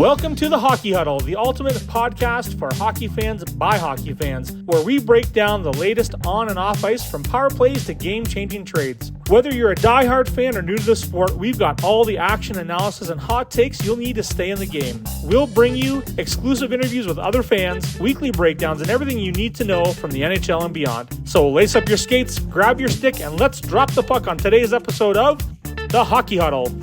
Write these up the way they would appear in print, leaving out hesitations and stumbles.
Welcome to the Hockey Huddle, the ultimate podcast for hockey fans by hockey fans, where we break down the latest on and off ice from power plays to game-changing trades. Whether you're a diehard fan or new to the sport, we've got all the action, analysis, and hot takes you'll need to stay in the game. We'll bring you exclusive interviews with other fans, weekly breakdowns, and everything you need to know from the NHL and beyond. So lace up your skates, grab your stick, and let's drop the puck on today's episode of the Hockey Huddle.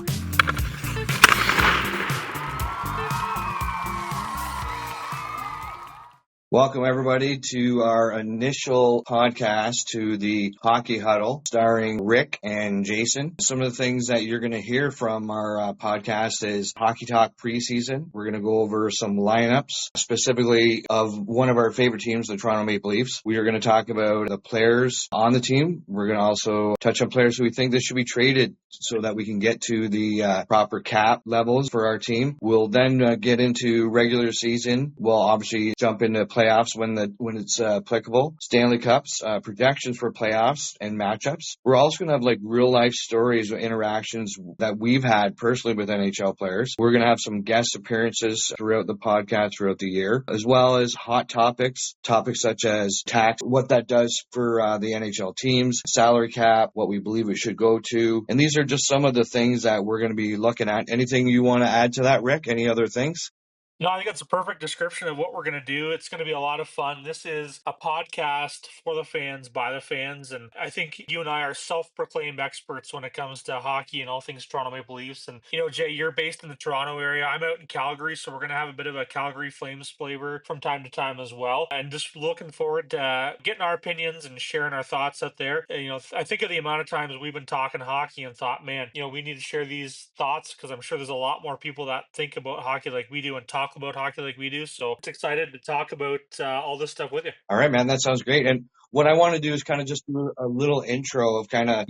Welcome, everybody, to our initial podcast to the Hockey Huddle, starring Rick and Jason. Some of the things that you're going to hear from our podcast is Hockey Talk preseason. We're going to go over some lineups, specifically of one of our favorite teams, the Toronto Maple Leafs. We are going to talk about the players on the team. We're going to also touch on players who we think that should be traded so that we can get to the proper cap levels for our team. We'll then get into regular season. We'll obviously jump into playoffs when it's applicable, Stanley Cups, projections for playoffs and matchups. We're also going to have like real life stories or interactions that we've had personally with NHL players. We're going to have some guest appearances throughout the podcast throughout the year, as well as hot topics such as tax, what that does for the NHL teams, salary cap, what we believe it should go to. And these are just some of the things that we're going to be looking at. Anything you want to add to that, Rick? Any other things? No, I think that's a perfect description of what we're going to do. It's going to be a lot of fun. This is a podcast for the fans, by the fans. And I think you and I are self-proclaimed experts when it comes to hockey and all things Toronto Maple Leafs. And, you know, Jay, you're based in the Toronto area. I'm out in Calgary, so we're going to have a bit of a Calgary Flames flavor from time to time as well. And just looking forward to getting our opinions and sharing our thoughts out there. And, you know, I think of the amount of times we've been talking hockey and thought, man, you know, we need to share these thoughts because I'm sure there's a lot more people that think about hockey like we do and talk about hockey like we do. So it's excited to talk about all this stuff with you. All right, man, that sounds great. And what I want to do is kind of just do a little intro of kind of,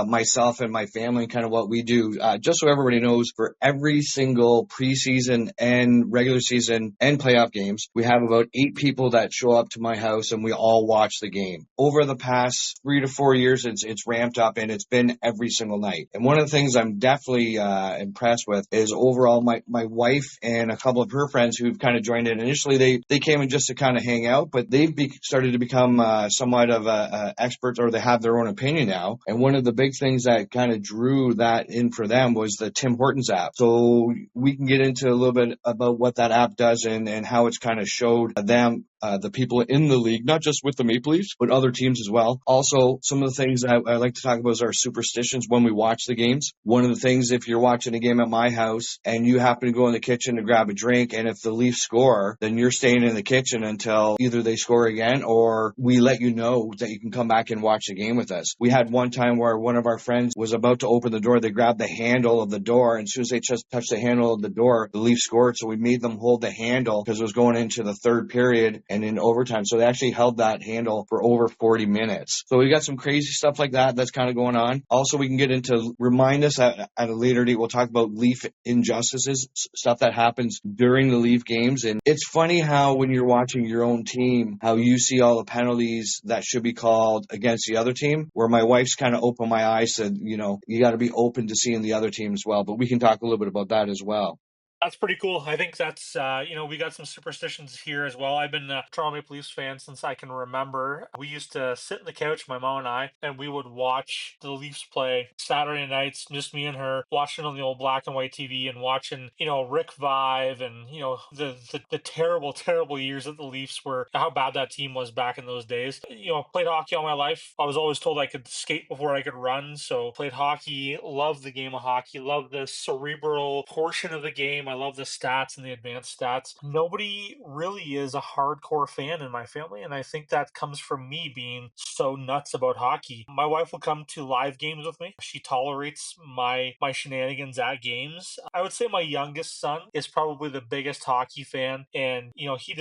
myself and my family and kind of what we do, just so everybody knows. For every single preseason and regular season and playoff games, we have about 8 people that show up to my house and we all watch the game. Over the past 3 to 4 years, it's ramped up and it's been every single night. And one of the things I'm definitely impressed with is overall my wife and a couple of her friends who've kind of joined in. Initially, they came in just to kind of hang out, but they've started to become somewhat of experts, or they have their own opinion now. And one of the big things that kind of drew that in for them was the Tim Hortons app. So we can get into a little bit about what that app does and how it's kind of showed them the people in the league, not just with the Maple Leafs, but other teams as well. Also, some of the things that I like to talk about is our superstitions when we watch the games. One of the things, if you're watching a game at my house and you happen to go in the kitchen to grab a drink, and if the Leafs score, then you're staying in the kitchen until either they score again or we let you know that you can come back and watch the game with us. We had one time where one of our friends was about to open the door. They grabbed the handle of the door, and as soon as they just touched the handle of the door, the Leafs scored. So we made them hold the handle because it was going into the third period and in overtime. So they actually held that handle for over 40 minutes. So we got some crazy stuff like that that's kind of going on. Also, we can get into, remind us at a later date, we'll talk about Leaf injustices, stuff that happens during the Leaf games. And it's funny how when you're watching your own team, how you see all the penalties that should be called against the other team, where my wife's kind of opened my eyes, said, you know, you got to be open to seeing the other team as well. But we can talk a little bit about that as well. That's pretty cool. I think that's, we got some superstitions here as well. I've been a Toronto Maple Leafs fan since I can remember. We used to sit on the couch, my mom and I, and we would watch the Leafs play Saturday nights, just me and her, watching on the old black and white TV and watching, you know, Rick Vive and, you know, the terrible, terrible years that the Leafs were, how bad that team was back in those days. You know, played hockey all my life. I was always told I could skate before I could run. So played hockey, loved the game of hockey, loved the cerebral portion of the game. I love the stats and the advanced stats. Nobody really is a hardcore fan in my family, and I think that comes from me being so nuts about hockey. My wife will come to live games with me. She tolerates my shenanigans at games. I would say my youngest son is probably the biggest hockey fan, and you know, he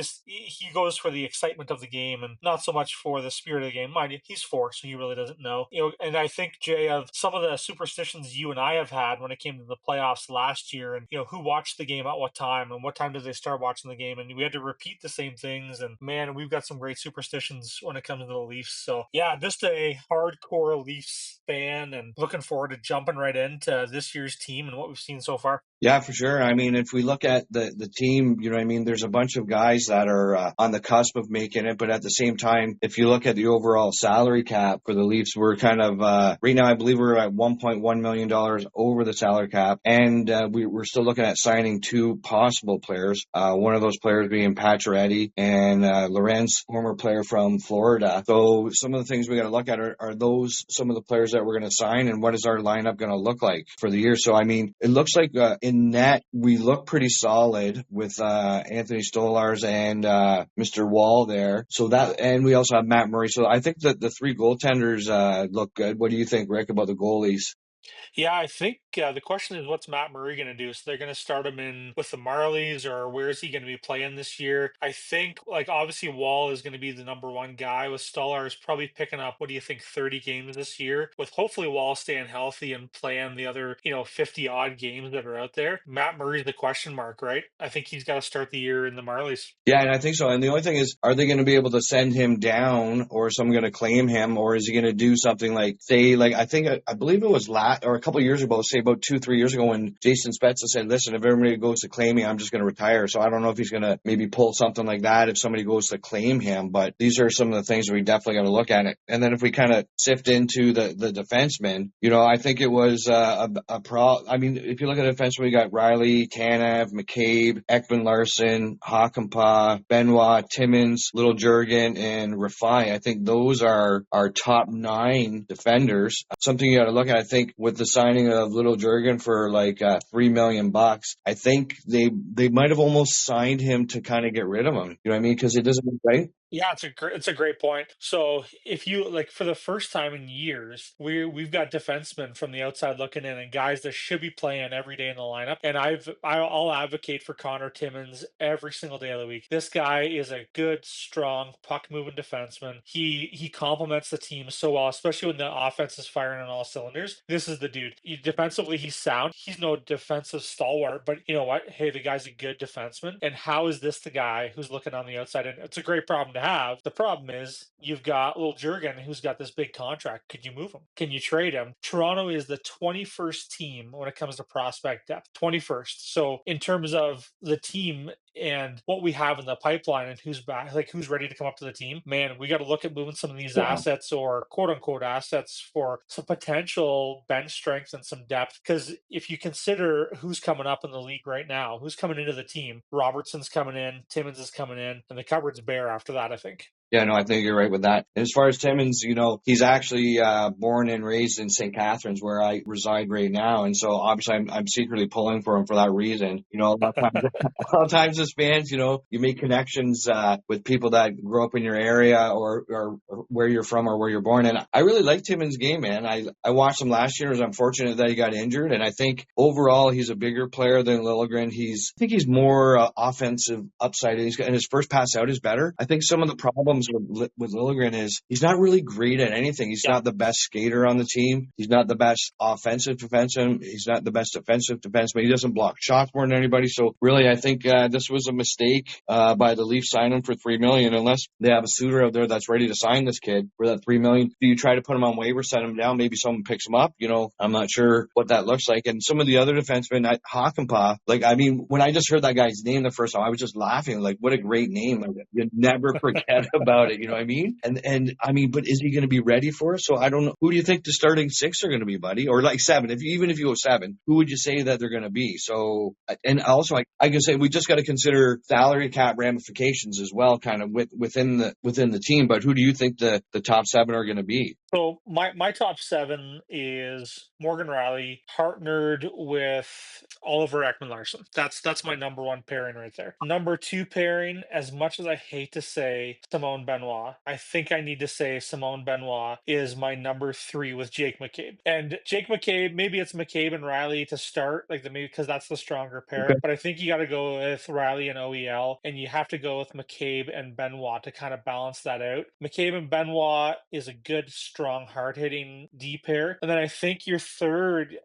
goes for the excitement of the game and not so much for the spirit of the game. Mind you, he's 4, so he really doesn't know. You know, and I think, Jay, of some of the superstitions you and I have had when it came to the playoffs last year, and you know, who watched the game at what time and what time did they start watching the game, and we had to repeat the same things, and man, we've got some great superstitions when it comes to the Leafs. So yeah, just a hardcore Leafs fan and looking forward to jumping right into this year's team and what we've seen so far. Yeah, for sure. I mean, if we look at the team, you know what I mean, there's a bunch of guys that are on the cusp of making it, but at the same time, if you look at the overall salary cap for the Leafs, we're kind of right now, I believe we're at $1.1 million over the salary cap, and we're still looking at signing two possible players. One of those players being Pacioretty and Lorenz, former player from Florida. So some of the things we got to look at are those some of the players that we're going to sign, and what is our lineup going to look like for the year? So I mean, it looks like in net, we look pretty solid with Anthony Stolars and Mr. Wall there. So that, and we also have Matt Murray. So I think that the three goaltenders look good. What do you think, Rick, about the goalies? Yeah, I think the question is, what's Matt Murray going to do? So they're going to start him in with the Marlies, or where is he going to be playing this year? I think, like, obviously Wall is going to be the number one guy, with Stolarz probably picking up, what do you think, 30 games this year, with hopefully Wall staying healthy and playing the other, 50 odd games that are out there. Matt Murray's the question mark, right? I think he's got to start the year in the Marlies. Yeah, and I think so. And the only thing is, are they going to be able to send him down, or is someone going to claim him, or is he going to do something like, say, like I think I believe it was or a couple of years ago, say about 2-3 years ago, when Jason Spezza said, "Listen, if everybody goes to claim me, I'm just going to retire." So I don't know if he's going to maybe pull something like that if somebody goes to claim him. But these are some of the things that we definitely got to look at it. And then if we kind of sift into the defensemen, I think it was a pro. I mean, if you look at the defensemen, we got Riley, Tanev, McCabe, Ekman Larson, Hakanpää, Benoit, Timmins, Little Jurgen, and Rafai. I think those are our top nine defenders. Something you got to look at. I think with the signing of Little Jurgen for like $3 million, I think they might have almost signed him to kind of get rid of him. You know what I mean? Because it doesn't right. Yeah, it's a great point. So if you like, for the first time in years, we've got defensemen from the outside looking in, and guys that should be playing every day in the lineup. And I'll advocate for Connor Timmins every single day of the week. This guy is a good, strong, puck moving defenseman. He complements the team so well, especially when the offense is firing on all cylinders. This is the dude. Defensively, he's sound. He's no defensive stalwart, but you know what? Hey, the guy's a good defenseman. And how is this the guy who's looking on the outside? And it's a great problem to have. The problem is you've got little Jurgen who's got this big contract. Could you move him? Can you trade him? Toronto is the 21st team when it comes to prospect depth. 21st. So in terms of the team and what we have in the pipeline and who's back, like who's ready to come up to the team, man, we got to look at moving some of these Yeah. assets, or quote unquote assets, for some potential bench strength and some depth. Because if you consider who's coming up in the league right now, who's coming into the team, Robertson's coming in, Timmins is coming in, and the cupboard's bare after that, I think. Yeah, no, I think you're right with that. And as far as Timmins, he's actually born and raised in St. Catharines, where I reside right now, and so obviously I'm secretly pulling for him for that reason. A lot of times, a lot of times as fans, you make connections with people that grew up in your area, or where you're from or where you're born. And I really like Timmins' game, man. I watched him last year. It was unfortunate that he got injured, and I think overall he's a bigger player than Liljegren. I think he's more offensive upside, and his first pass out is better. I think some of the problems with Liljegren is he's not really great at anything. He's Yeah. not the best skater on the team. He's not the best offensive defenseman. He's not the best defensive defenseman. He doesn't block shots more than anybody. So really, I think this was a mistake by the Leafs signing him for $3 million. Unless they have a suitor out there that's ready to sign this kid for that $3 million, do you try to put him on waivers, send him down? Maybe someone picks him up. I'm not sure what that looks like. And some of the other defensemen, Hakanpää, when I just heard that guy's name the first time, I was just laughing. Like, what a great name! Like, you never forget about it. You know what I mean? And I mean, but is he going to be ready for it? So I don't know. Who do you think the starting six are going to be, buddy? Or like seven? Even if you go seven, who would you say that they're going to be? So, and also I can say we just got to consider salary cap ramifications as well, kind of within the team. But who do you think the top seven are going to be? So my top seven is Morgan Riley partnered with Oliver Ekman Larson. That's my number one pairing right there. Number two pairing, as much as I hate to say Simone Benoit, I think I need to say Simone Benoit is my number three with Jake McCabe. And Jake McCabe, maybe it's McCabe and Riley to start, like maybe because that's the stronger pair. But I think you got to go with Riley and OEL, and you have to go with McCabe and Benoit to kind of balance that out. McCabe and Benoit is a good, strong strong, hard hitting D pair. And then I think your third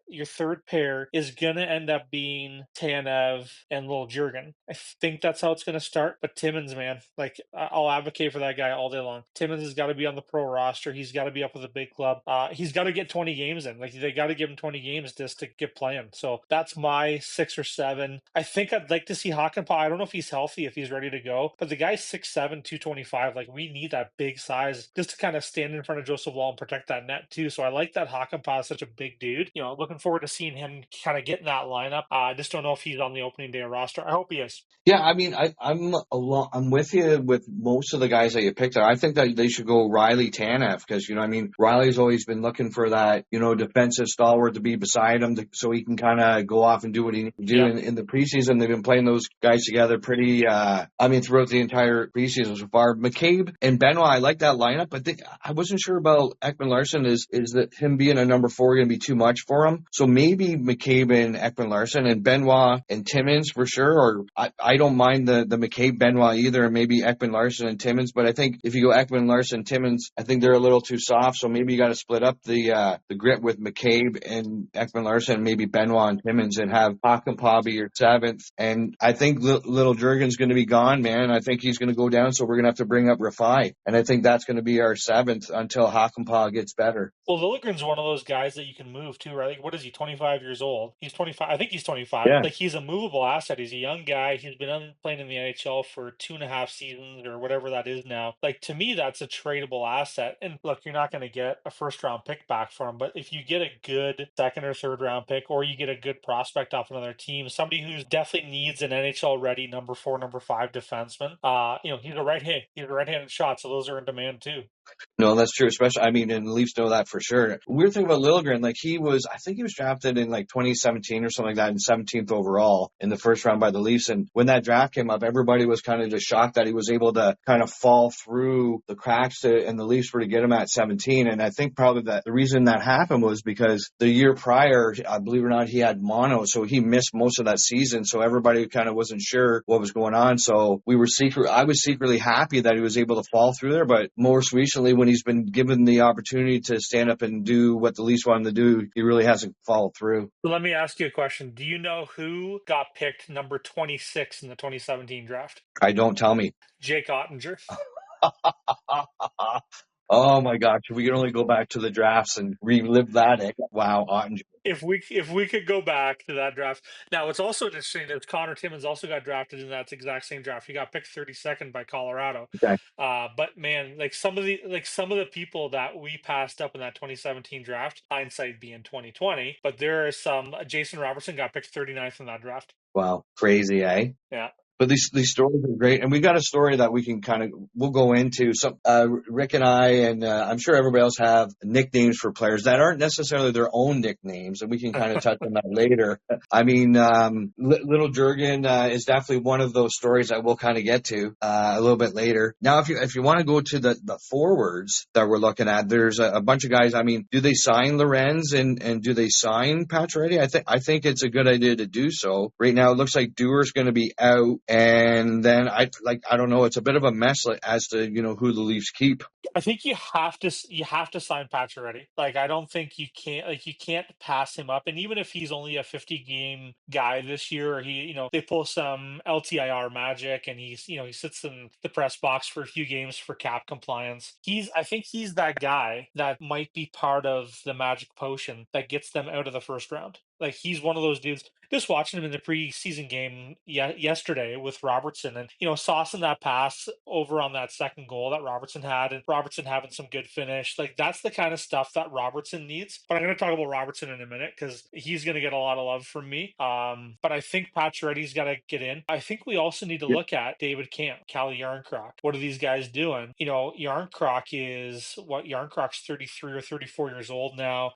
pair is gonna end up being Tanev and Lil Jurgen. I think that's how it's gonna start. But Timmins, man, like I'll advocate for that guy all day long. Timmins has got to be on the pro roster. He's got to be up with a big club. He's got to get 20 games in. Like they got to give him 20 games just to get playing. So that's my 6 or 7. I think I'd like to see Hakanpää. I don't know if he's healthy, if he's ready to go, but the guy's 6'7", 225. Like we need that big size just to kind of stand in front of Joseph Wall and protect that net too. So I like that Hakanpää is such a big dude. Looking forward to seeing him kind of get in that lineup. I just don't know if he's on the opening day roster. I hope he is. Yeah, I mean, I'm with you with most of the guys that you picked. I think that they should go Riley Tanev because I mean, Riley's always been looking for that defensive stalwart to be beside him so he can kind of go off and do what he needs to do Yep. in the preseason. They've been playing those guys together pretty. I mean, throughout the entire preseason so far. McCabe and Benoit, I like that lineup, but I wasn't sure about Ekman Larsson. Is that him being a number 4 going to be too much for him? So maybe McCabe and Ekman Larsson and Benoit and Timmins for sure. Or I don't mind the McCabe Benoit either, and maybe Ekman Larsson and Timmins. But I think if you go Ekman Larsson Timmins, I think they're a little too soft. So maybe you got to split up the grit with McCabe and Ekman Larsson, and maybe Benoit and Timmins, and have Hakanpää be your 7th. And I think little Jurgen's going to be gone, man. I think he's going to go down, so we're going to have to bring up Rafai. And I think that's going to be our 7th until Hakanpää gets better. Well, Liljegren's one of those guys that you can move too, right? Like, what is he, 25 years old? He's 25. I think he's 25. Yeah. Like, he's a movable asset. He's a young guy. He's been playing in the NHL for 2.5 seasons or whatever that is now. Like, to me, that's a tradable asset. And look, you're not going to get a first-round pick back for him, but if you get a good second or third-round pick, or you get a good prospect off another team, somebody who's definitely needs an NHL-ready number 4, number 5 defenseman, he's a right-handed shot, so those are in demand too. No, that's true. Especially, I mean, and the Leafs know that for sure. Weird thing about Liljegren, like I think he was drafted in like 2017 or something like that, in 17th overall in the first round by the Leafs. And when that draft came up, everybody was kind of just shocked that he was able to kind of fall through the cracks and the Leafs were to get him at 17. And I think probably that the reason that happened was because the year prior, believe it or not, he had mono, so he missed most of that season. So everybody kind of wasn't sure what was going on. So I was secretly happy that he was able to fall through there. But most recently, when he's been given the opportunity to stand up and do what the Leafs want him to do, he really hasn't followed through. So let me ask you a question. Do you know who got picked number 26 in the 2017 draft? I don't. Tell me. Jake Ottinger. Oh my gosh, we can only go back to the drafts and relive that. Wow, Ottinger. If we could go back to that draft. Now, it's also interesting that Connor Timmins also got drafted in that exact same draft. He got picked 32nd by Colorado. Okay. But man, like some of the people that we passed up in that 2017 draft, hindsight being 2020, but there are some. Jason Robertson got picked 39th in that draft. Wow, crazy, eh? Yeah. But these stories are great, and we got a story that we can we'll go into. Some Rick and I, and I'm sure everybody else have nicknames for players that aren't necessarily their own nicknames, and we can kind of touch on that later. I mean, Little Jurgen is definitely one of those stories that we'll kind of get to a little bit later. Now, if you want to go to the forwards that we're looking at, there's a bunch of guys. I mean, do they sign Lorenz and do they sign Pacioretty? I think it's a good idea to do so. Right now, it looks like Duehr's going to be out. And then I don't know. It's a bit of a mess as to who the Leafs keep. I think you have to sign Pacioretty. Like I don't think you can't pass him up. And even if he's only a 50 game guy this year, or they pull some LTIR magic and he sits in the press box for a few games for cap compliance. I think he's that guy that might be part of the magic potion that gets them out of the first round. Like he's one of those dudes. Just watching him in the preseason game yesterday with Robertson, and saucing that pass over on that second goal that Robertson had, and Robertson having some good finish. Like that's the kind of stuff that Robertson needs. But I'm going to talk about Robertson in a minute because he's going to get a lot of love from me. But I think Pacioretty's got to get in. I think we also need to look at David Camp, Calle Yarncroc. What are these guys doing? Yarncroc's 33 or 34 years old now.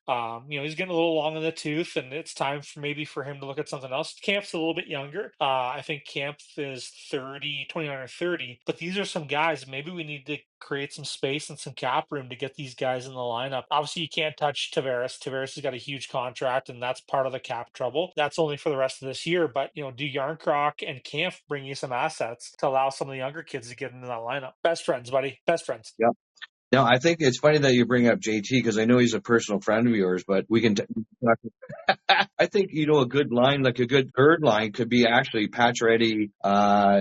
He's getting a little long in the tooth, and it's time for him to look at something else. Camp's a little bit younger. I think Camp is 29 or 30, but these are some guys. Maybe we need to create some space and some cap room to get these guys in the lineup. Obviously, you can't touch Tavares. Tavares has got a huge contract, and that's part of the cap trouble. That's only for the rest of this year. But do Yarncroc and Camp bring you some assets to allow some of the younger kids to get into that lineup? Best friends, buddy. Best friends. Yep. Now, I think it's funny that you bring up JT because I know he's a personal friend of yours, but we can I think, a good line, like a good third line could be actually Pacioretty,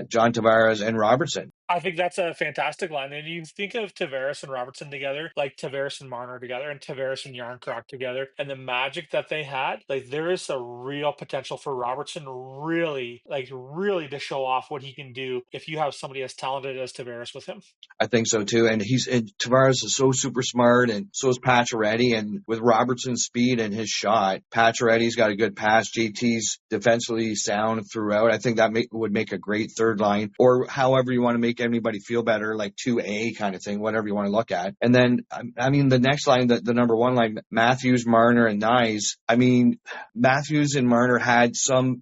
John Tavares, and Robertson. I think that's a fantastic line. And you think of Tavares and Robertson together, like Tavares and Marner together, and Tavares and Yarncroc together, and the magic that they had. Like there is a real potential for Robertson really, like really to show off what he can do if you have somebody as talented as Tavares with him. I think so too. And Tavares is so super smart, and so is Pacioretty. And with Robertson's speed and his shot, Pacioretty's got a good pass. JT's defensively sound throughout. I think that would make a great third line, or however you want to make anybody feel better, like 2A kind of thing, whatever you want to look at. And then, I mean, the next line, the number one line, Matthews, Marner, and Nyes. I mean, Matthews and Marner had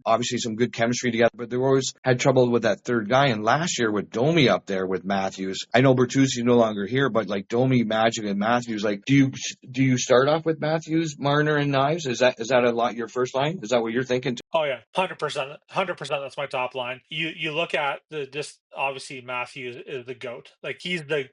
obviously some good chemistry together, but they always had trouble with that third guy. And last year with Domi up there with Matthews, I know Bertuzzi's no longer here, but like Domi, Magic, and Matthews, like, do you start off with Matthews, Marner, and Knives? Is that a lot your first line? Is that what you're thinking? Oh yeah, 100%, 100%. That's my top line. You look at the just obviously Matthews is the goat. Like he's the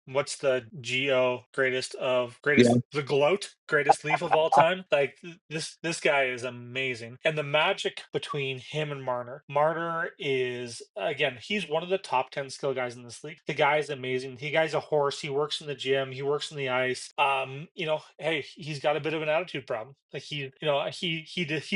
what's the go Yeah. greatest the gloat greatest leaf of all time. Like this guy is amazing, and the magic between him and Marner. Marner is again he's one of the top 10 skill guys in this league. The guy is amazing. He guy's a horse. He works in the gym. He works in the ice. Hey, he's got a bit of an attitude problem. Like he's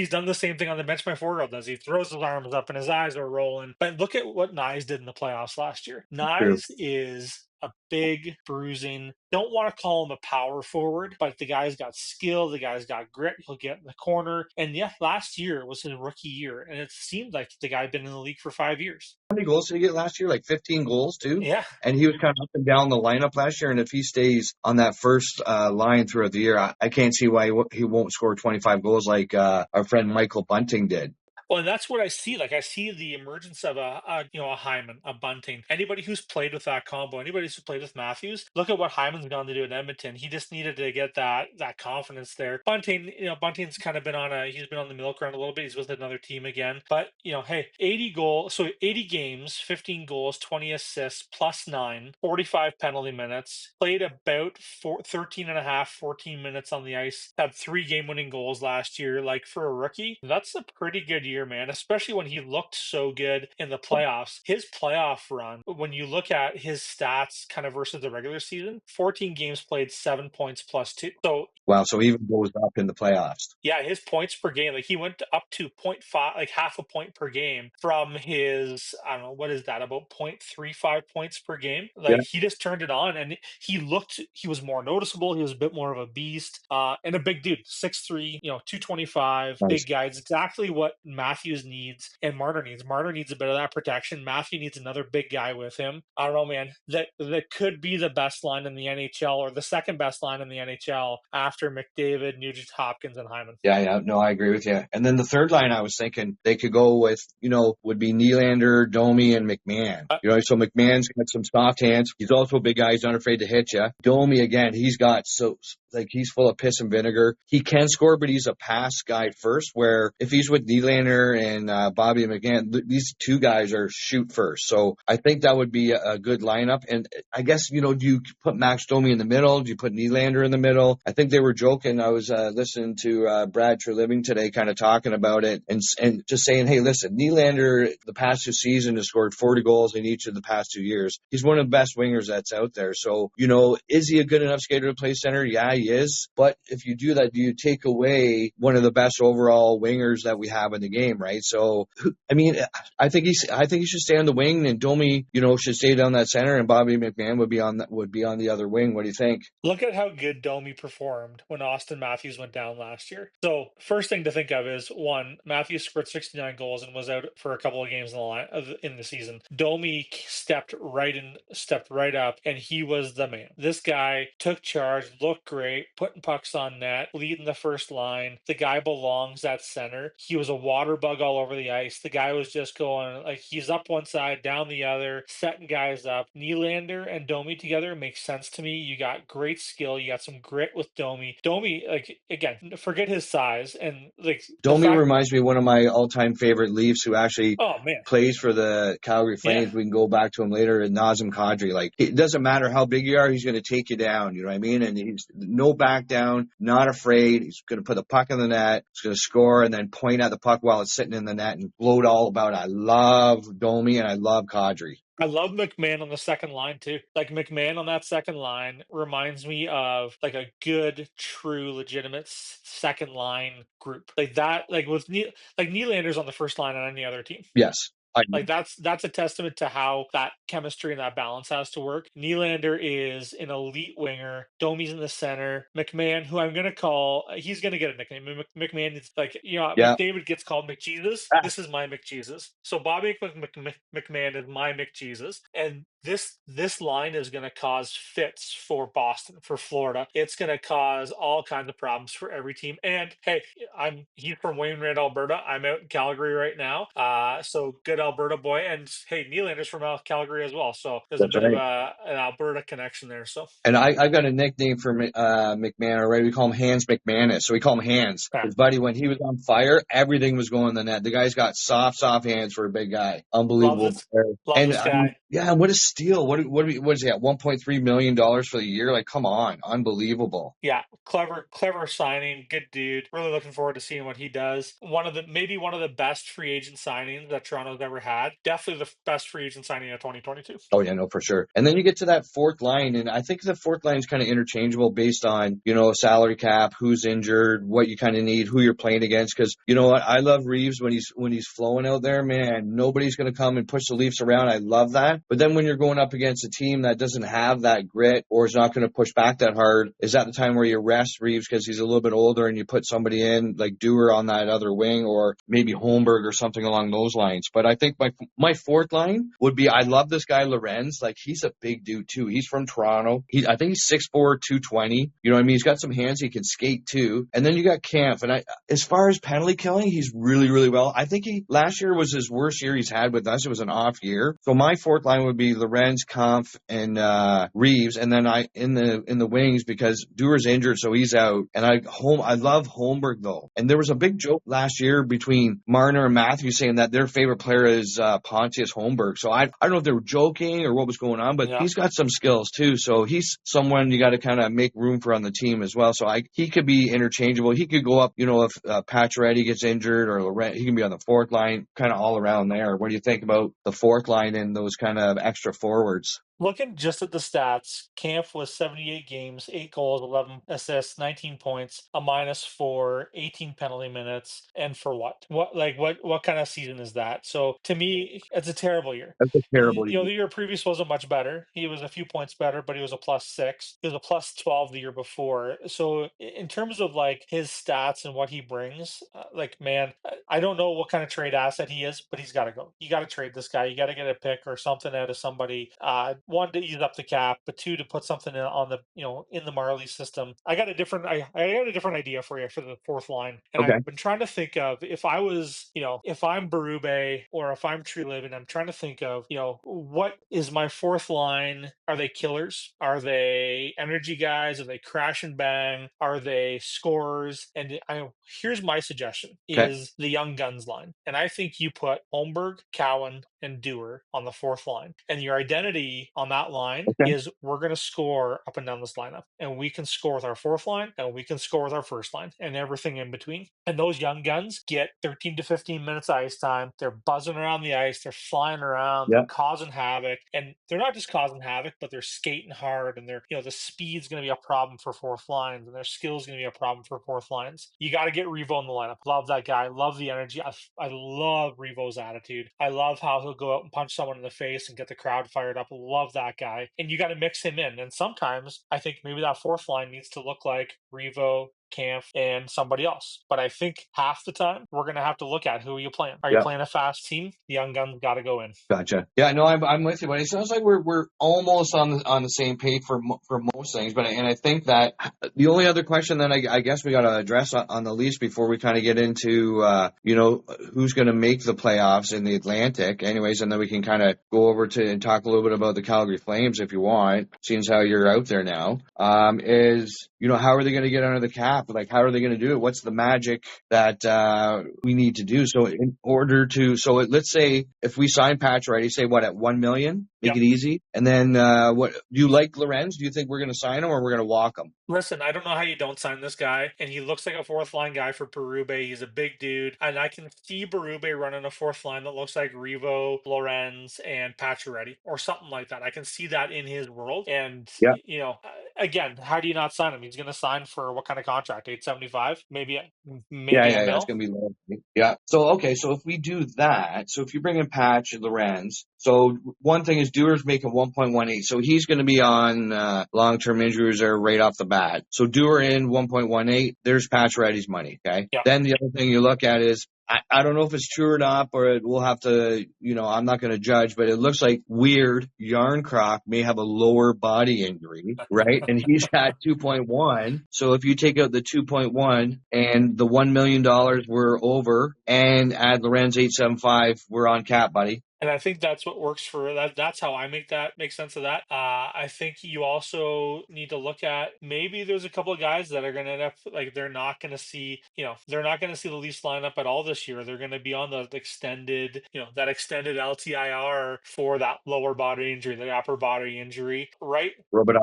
done the same thing on the bench my 4-year-old does. He throws his arms up and his eyes are rolling. But look at what Nyes did in the playoffs last year. True. Nyes is a big, bruising, don't want to call him a power forward, but the guy's got skill, the guy's got grit, he'll get in the corner. And yeah, last year was his rookie year, and it seemed like the guy had been in the league for 5 years. How many goals did he get last year? Like 15 goals too? Yeah. And he was kind of up and down the lineup last year. And if he stays on that first line throughout the year, I can't see why he won't score 25 goals like our friend Michael Bunting did. Well, and that's what I see. Like I see the emergence of a Hyman, a Bunting. Anybody who's played with that combo, anybody who's played with Matthews, look at what Hyman's gone to do in Edmonton. He just needed to get that confidence there. Bunting, Bunting's kind of he's been on the milk run a little bit. He's with another team again. But hey, 80 goals, so 80 games, 15 goals, 20 assists, plus 9, 45 penalty minutes, played about 13 and a half, 14 minutes on the ice, had 3 game-winning goals last year. Like for a rookie, that's a pretty good year, man, especially when he looked so good in the playoffs. His playoff run, when you look at his stats kind of versus the regular season, 14 games played, 7 points plus 2. So Wow. So he even goes up in the playoffs. yeah, his points per game, like he went up to 0.5, like half a point per game from his, I don't know, what is that, about 0.35 points per game. Yeah. Like he just turned it on and he was more noticeable. He was a bit more of a beast and a big dude, 6'3, 225, Nice. big guy. It's exactly what Matthews needs and Marner needs. Marner needs a bit of that protection. Matthew needs another big guy with him. I don't know, man. That could be the best line in the NHL or the second best line in the NHL after McDavid, Nugent Hopkins, and Hyman. Yeah. No, I agree with you. And then the third line, I was thinking they could go with, would be Nylander, Domi, and McMahon. So McMahon's got some soft hands. He's also a big guy. He's not afraid to hit you. Domi, again, he's full of piss and vinegar. He can score, but he's a pass guy first, where if he's with Nylander and Bobby McMahon, these two guys are shoot first. So I think that would be a good lineup. And I guess, do you put Max Domi in the middle? Do you put Nylander in the middle? I think they were joking. I was listening to Brad Treliving today kind of talking about it and just saying, hey, listen, Nylander, the past 2 seasons, has scored 40 goals in each of the past 2 years. He's one of the best wingers that's out there. So, is he a good enough skater to play center? Yeah, he is. But if you do that, do you take away one of the best overall wingers that we have in the game, right? So, I mean, I think he should stay on the wing, and Domi, should stay down that center, and Bobby McMahon would be on the other wing. What do you think? Look at how good Domi performed when Austin Matthews went down last year. So first thing to think of is one, Matthews scored 69 goals and was out for a couple of games in the season. Domi stepped right up, and he was the man. This guy took charge, looked great. great, putting pucks on net, leading the first line. The guy belongs at center. He was a water bug all over the ice. The guy was just going like he's up one side, down the other, setting guys up. Nylander and Domi together makes sense to me. You got great skill. You got some grit with Domi. Domi, like again, forget his size and like the Domi fact. reminds me of one of my all-time favorite Leafs who actually Oh man, plays for the Calgary yeah. Flames. We can go back to him later. Nazem Kadri, like it doesn't matter how big you are, he's going to take you down. You know what I mean? And he's no back down, not afraid. He's going to put the puck in the net. He's going to score and then point at the puck while it's sitting in the net and gloat all about it. I love Domi and I love Kadri. I love McMahon on the second line too. Like McMahon on that second line reminds me of like a good, true, legitimate second line group. Like that, like like Nylander's on the first line on any other team. Yes, I Like agree. that's a testament to how that chemistry and that balance has to work. Nylander is an elite winger. Domi's in the center. McMahon, who I'm gonna call, he's gonna get a nickname. McMahon is like Yeah. McDavid gets called McJesus. This is my McJesus. So Bobby McMahon is my McJesus, and this line is gonna cause fits for Boston, for Florida. It's gonna cause all kinds of problems for every team. And hey, he's from Wainwright, Alberta. I'm out in Calgary right now. So good Alberta boy. And hey, Nylander's from Calgary as well. So there's a That's bit of right. an Alberta connection there. So And I got a nickname for McMahon already. We call him Hands McManus. So we call him Hands. yeah, His buddy, when he was on fire, everything was going in the net. The guy's got soft hands for a big guy. love Unbelievable this player. love And this I mean, guy. yeah, what a steal. What is he at? $1.3 million for the year? Like, come on. Unbelievable. Yeah, clever signing, good dude. Really looking forward to seeing what he does. Maybe one of the best free agent signings that Toronto's ever had. Definitely the best free agent signing of 2022. Oh yeah, no, for sure. And then you get to that fourth line, and I think the fourth line is kind of interchangeable based on salary cap, who's injured, what you kind of need, who you're playing against. Because you know what, I love Reeves when he's flowing out there. Man, nobody's going to come and push the Leafs around. I love that. But then when you're going up against a team that doesn't have that grit or is not going to push back that hard, is that the time where you rest Reeves because he's a little bit older and you put somebody in like Dewar on that other wing or maybe Holmberg or something along those lines. But I think my fourth line would be I love this guy Lorenz. Like he's a big dude too. He's from Toronto. I think he's 6'4", 220. You know what I mean? He's got some hands. He can skate too. And then you got Kampf. And as far as penalty killing, he's really well. I think last year was his worst year he's had with us. It was an off year. So my fourth line would be Lorenz, Kampf, and Reeves. And then in the wings because Dewar's injured, so he's out. And I love Holmberg though. And there was a big joke last year between Marner and Matthews saying that their favorite player is Pontius Holmberg. So I don't know if they were joking or what was going on, but Yeah. he's got some skills too. So he's someone you got to kind of make room for on the team as well. So he could be interchangeable. He could go up, if Pacioretty gets injured or Laurent, he can be on the fourth line, kind of all around there. What do you think about the fourth line and those kind of extra forwards? Looking just at the stats, Camp was 78 games, 8 goals, 11 assists, 19 points, a -4, 18 penalty minutes, and for what? What kind of season is that? So to me, it's a terrible year. That's a terrible year. The year previous wasn't much better. He was a few points better, but he was a +6. He was a +12 the year before. So in terms of like his stats and what he brings, like man, I don't know what kind of trade asset he is, but he's got to go. You got to trade this guy. You got to get a pick or something out of somebody. One to ease up the cap, but two to put something on the in the Marley system. I got a different idea for you for the fourth line, and Okay. I've been trying to think of if I was if I'm Berube or if I'm True Living, I'm trying to think of what is my fourth line? Are they killers? Are they energy guys? Are they crash and bang? Are they scorers? And here's my suggestion: Okay. is the young guns line, and I think you put Holmberg, Cowan, and Dewar on the fourth line, and your identity on that line Okay. is we're going to score up and down this lineup, and we can score with our fourth line, and we can score with our first line, and everything in between. And those young guns get 13 to 15 minutes ice time. They're buzzing around the ice. They're flying around. They're Yeah. causing havoc, and they're not just causing havoc, but they're skating hard, and they're the speed's going to be a problem for fourth lines, and their skill's going to be a problem for fourth lines. You got to get Revo in the lineup. Love that guy. Love the energy. I love Revo's attitude. I love how he'll go out and punch someone in the face and get the crowd fired up. Love that guy. And you got to mix him in. And sometimes I think maybe that fourth line needs to look like Revo, Camp, and somebody else. But I think half the time we're going to have to look at who are you playing. Are you Yeah. playing a fast team? The young guns got to go in. Gotcha. Yeah, no, I'm with you, but it sounds like we're almost on the same page for most things. But and I think that the only other question that I guess we got to address on the Leafs before we kind of get into who's going to make the playoffs in the Atlantic, anyways, and then we can kind of go over to and talk a little bit about the Calgary Flames if you want, seeing as how you're out there now. Is how are they going to get under the cap? Like, how are they going to do it? What's the magic that we need to do? So in order to, let's say if we sign Patch Ready, say what at 1 million, make Yep. it easy, and then what do you like, Lorenz? Do you think we're going to sign him or we're going to walk him? Listen, I don't know how you don't sign this guy, and he looks like a fourth line guy for Berube. He's a big dude, and I can see Berube running a fourth line that looks like Revo, Lorenz, and Pacioretty, or something like that. I can see that in his world, and Yeah. again, how do you not sign him? He's going to sign for what kind of contract? 875, maybe, Yeah, maybe a yeah, it's mil. gonna be low. Yeah. So okay, so if we do that, so if you bring in Patch and Lorenz, so one thing is Dewar's making 1.18, so he's going to be on long-term injury reserve right off the bat. So Dewar in 1.18, there's Patch Ready's money. Okay. Yeah. Then the other thing you look at is I don't know if it's true or not, or we'll have to, I'm not going to judge, but it looks like weird Yarncroc may have a lower body injury, right? And he's got 2.1. So if you take out the 2.1 and the $1 million we're over and add Lorenz 875, we're on cap, buddy. And I think that's what works for that. That's how I make sense of that. I think you also need to look at maybe there's a couple of guys that are going to end up like they're not going to see, they're not going to see the Leafs lineup at all this year. They're going to be on the extended, that extended LTIR for that lower body injury, the upper body injury, right? Robert,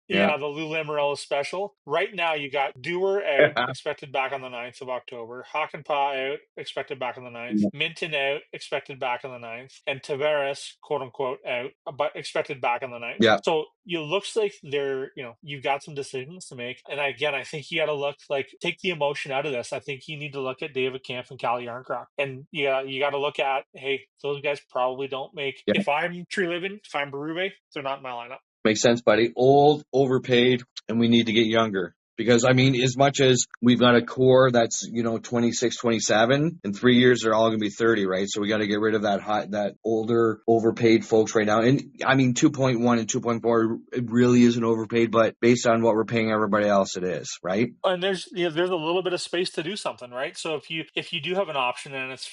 yeah. Yeah, the Lou Lamoriello special. Right now, you got Dewar out, expected back on the 9th of October. Hakanpaa out, expected back on the 9th. Minton out, expected back on the 9th. And Tavares, quote unquote, out, but expected back on the 9th. Yeah. So it looks like you've got some decisions to make. And again, I think you got to look take the emotion out of this. I think you need to look at David Kampf and Cal Yarncroc. And you got to look at, hey, those guys probably don't make, Yeah. if I'm Tree Living, if I'm Berube, they're not in my lineup. Makes sense, buddy. Old, overpaid, and we need to get younger. Because, I mean, as much as we've got a core that's, 26, 27, in 3 years they're all going to be 30, right? So we got to get rid of that older, overpaid folks right now. And, I mean, 2.1 and 2.4, it really isn't overpaid, but based on what we're paying everybody else, it is, right? And there's a little bit of space to do something, right? So if you do have an option and it's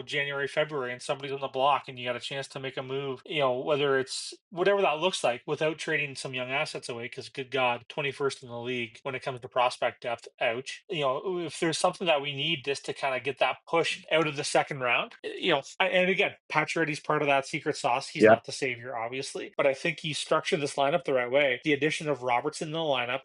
January, February, and somebody's on the block and you got a chance to make a move, whether it's whatever that looks like, without trading some young assets away, because good God, 21st in the league when it comes to prospect depth, ouch. If there's something that we need just to kind of get that push out of the second round, and again, Pacioretty's part of that secret sauce. He's Yeah. not the savior, obviously, but I think you structure this lineup the right way. The addition of Robertson in the lineup,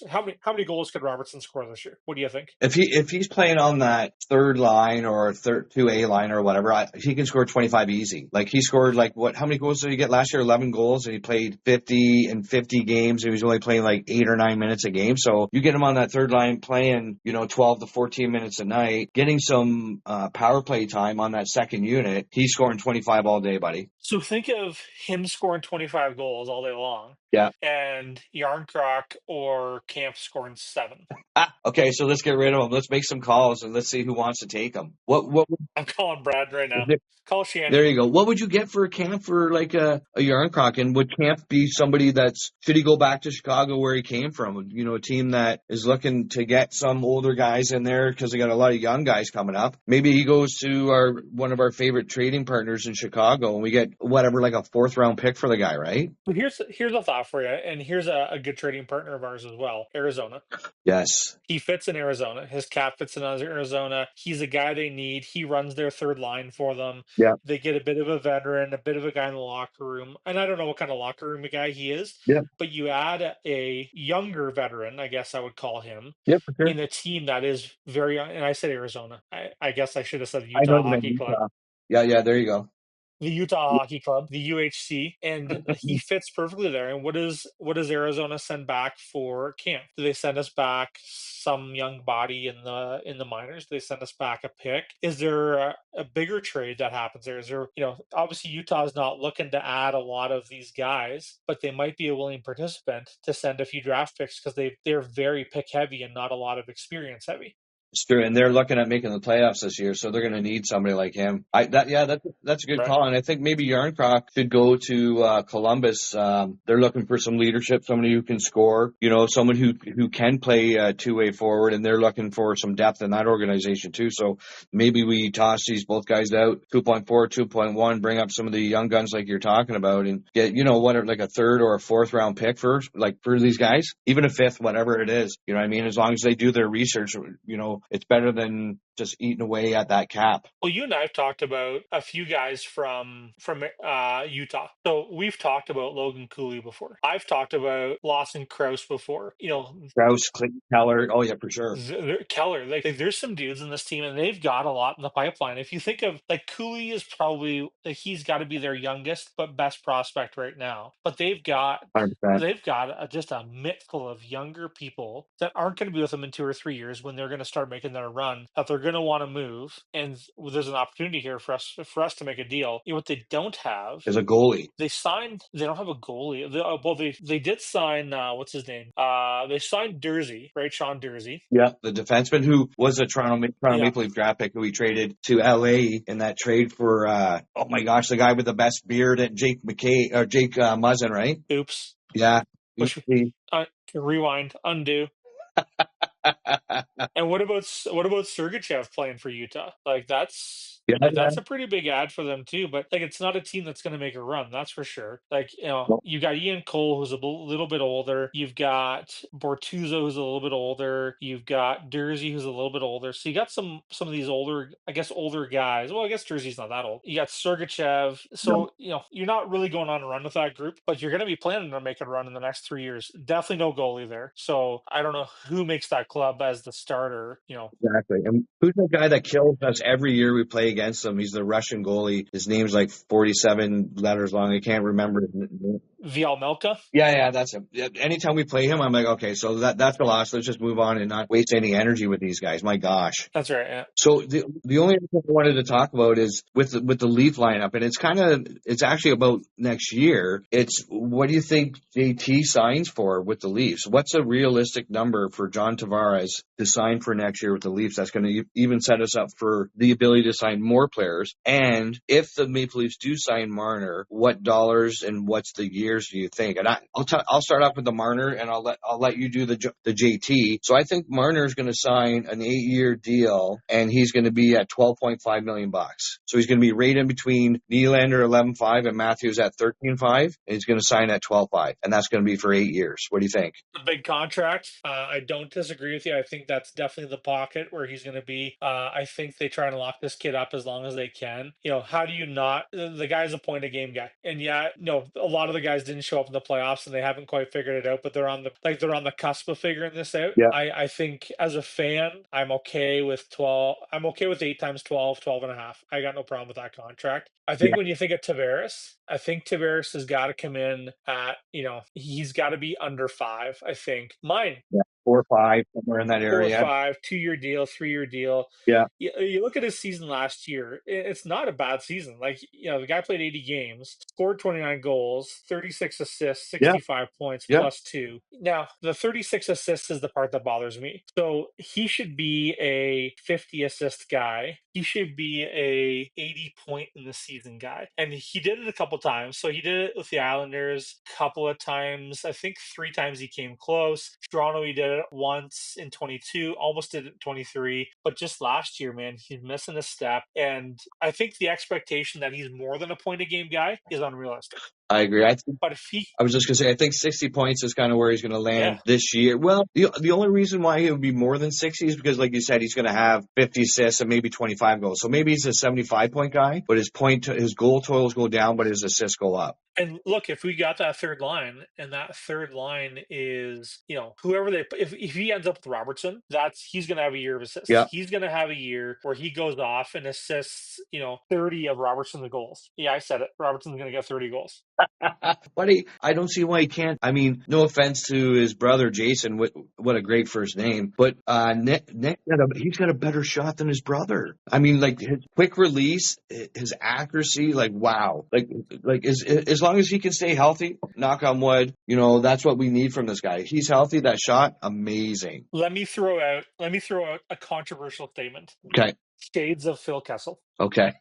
how many goals could Robertson score this year? What do you think? If he's playing on that third line or 2A line or whatever, he can score 25 easy. Like he scored how many goals did he get last year? 11 goals, and he played 50 games, and he was only playing like 8 or 9 minutes a game. So you get him on that third line playing, 12 to 14 minutes a night, getting some power play time on that second unit. He's scoring 25 all day, buddy. So think of him scoring 25 goals all day long. Yeah. And Yarncroc or Camp scoring 7. Okay, so let's get rid of him. Let's make some calls and let's see who wants to take him. What I'm calling Brad right now. Call Shannon. There you go. What would you get for a Camp for like a Yarncroc? And would Camp be somebody should he go back to Chicago where he came from? A team that is looking to get some older guys in there because they got a lot of young guys coming up. Maybe he goes to one of our favorite trading partners in Chicago and we get whatever, like a 4th round pick for the guy, right? Well, here's a thought for you, and here's a good trading partner of ours as well, Arizona. Yes. He fits in Arizona. His cap fits in Arizona. He's a guy they need. He runs their third line for them. Yeah. They get a bit of a veteran, a bit of a guy in the locker room. And I don't know what kind of locker room guy he is. Yeah. But you add a younger veteran, I guess I would call him, Yeah, for sure. in a team that is very young. And I said Arizona. I guess I should have said I know Utah you meant Hockey Club. Utah. Yeah, there you go. the Utah Hockey Club, the UHC, and he fits perfectly there. And what does Arizona send back for camp? Do they send us back some young body in the minors? Do they send us back a pick? Is there a bigger trade that happens there? Is there, obviously Utah is not looking to add a lot of these guys, but they might be a willing participant to send a few draft picks because they're very pick heavy and not a lot of experience heavy. It's true, and they're looking at making the playoffs this year, so they're going to need somebody like him. That's a good Right. call, and I think maybe Yarncroc should go to Columbus. They're looking for some leadership, somebody who can score, someone who can play two-way forward, and they're looking for some depth in that organization too. So maybe we toss these both guys out, 2.4, 2.1, bring up some of the young guns like you're talking about, and get like a third or a fourth round pick for these guys, even a fifth, whatever it is. You know what I mean? As long as they do their research, it's better than just eating away at that cap. Well, you and I have talked about a few guys from Utah. So we've talked about Logan Cooley before. I've talked about Lawson Krause before. Krause, Clayton Keller. Oh, yeah, for sure. Keller, like there's some dudes in this team, and they've got a lot in the pipeline. If you think of like Cooley is probably like he's got to be their youngest but best prospect right now. But 100%. they've got just a mitt full of younger people that aren't going to be with them in 2 or 3 years when they're going to start making their run. That they're going to want to move, and there's an opportunity here for us to make a deal. What they don't have. As a goalie. They don't have a goalie. They did sign, what's his name? They signed Dursey, right? Sean Dursey. Yeah, the defenseman who was a Toronto Yeah. Maple Leaf draft pick who we traded to LA in that trade for, oh my gosh, the guy with the best beard at Jake Muzzin, right? Oops. Yeah. Which rewind, undo. And what about Sergachev playing for Utah? Like that's Yeah, yeah. that's a pretty big ad for them too. But like it's not a team that's going to make a run, that's for sure. Like you got Ian Cole who's a little bit older. You've got Bortuzzo who's a little bit older. You've got Dursey who's a little bit older. So you got some of these older, I guess older guys. Well, I guess Dursey's not that old. You got Sergachev. No, So you're not really going on a run with that group, but you're going to be planning to make a run in the next 3 years. Definitely no goalie there. So I don't know who makes that club as the starter. exactly. And who's the guy that kills us every year we play against him? He's the Russian goalie. His name's like 47 letters long. I can't remember his name. Vial Melka. Yeah, that's him. Yeah, anytime we play him, I'm like, okay, so that's a loss. Let's just move on and not waste any energy with these guys. My gosh. That's right. Yeah. So the only thing I wanted to talk about is with the Leaf lineup, and it's actually about next year. It's what do you think JT signs for with the Leafs? What's a realistic number for John Tavares to sign for next year with the Leafs? That's going to even set us up for the ability to sign more players. And if the Maple Leafs do sign Marner, what dollars and what's the years do you think? And I'll start off with the Marner, and I'll let you do the JT. So I think Marner is going to sign an 8-year deal, and he's going to be at $12.5 million. So he's going to be right in between Nylander 11.5 and Matthews at 13.5, and he's going to sign at 12.5, and that's going to be for 8 years. What do you think? A big contract. I don't disagree with you. I think that's definitely the pocket where he's going to be. I think they try and lock this kid up as long as they can. How do you not? The guy's a point a game guy, and yeah, a lot of the guys didn't show up in the playoffs, and they haven't quite figured it out. But they're on the cusp of figuring this out. Yeah. I think as a fan, I'm okay with 12. I'm okay with 8 times 12, 12 and a half. I got no problem with that contract. I think when you think of Tavares, I think Tavares has got to come in at, he's got to be under 5. I think mine. Yeah. 4 or 5, somewhere in that 4 or area. 5, 2-year deal, 3-year deal. Yeah. You look at his season last year, it's not a bad season. Like, the guy played 80 games, scored 29 goals, 36 assists, 65 points, plus 2. Now, the 36 assists is the part that bothers me. So he should be a 50 assist guy. He should be a 80 point in the season guy. And he did it a couple times. So he did it with the Islanders a couple of times. I think 3 times he came close. Toronto, he did it once in 22, almost did it in 23. But just last year, man, he's missing a step. And I think the expectation that he's more than a point a game guy is unrealistic. I agree. But if he, I was just going to say, I think 60 points is kind of where he's going to land Yeah. this year. Well, the only reason why he would be more than 60 is because, like you said, he's going to have 50 assists and maybe 25 goals. So maybe he's a 75-point guy, but his goal totals go down, but his assists go up. And look, if we got that third line, and that third line is, whoever if he ends up with Robertson, he's going to have a year of assists. Yeah. He's going to have a year where he goes off and assists, 30 of Robertson's goals. Yeah, I said it. Robertson's going to get 30 goals. Buddy, I don't see why he can't. I mean, no offense to his brother Jason, what a great first name, but Nick he's got a better shot than his brother. I mean, like his quick release, his accuracy, like wow, like as long as he can stay healthy, knock on wood, that's what we need from this guy. He's healthy, that shot, amazing. Let me throw out a controversial statement. Okay, Shades of Phil Kessel. okay.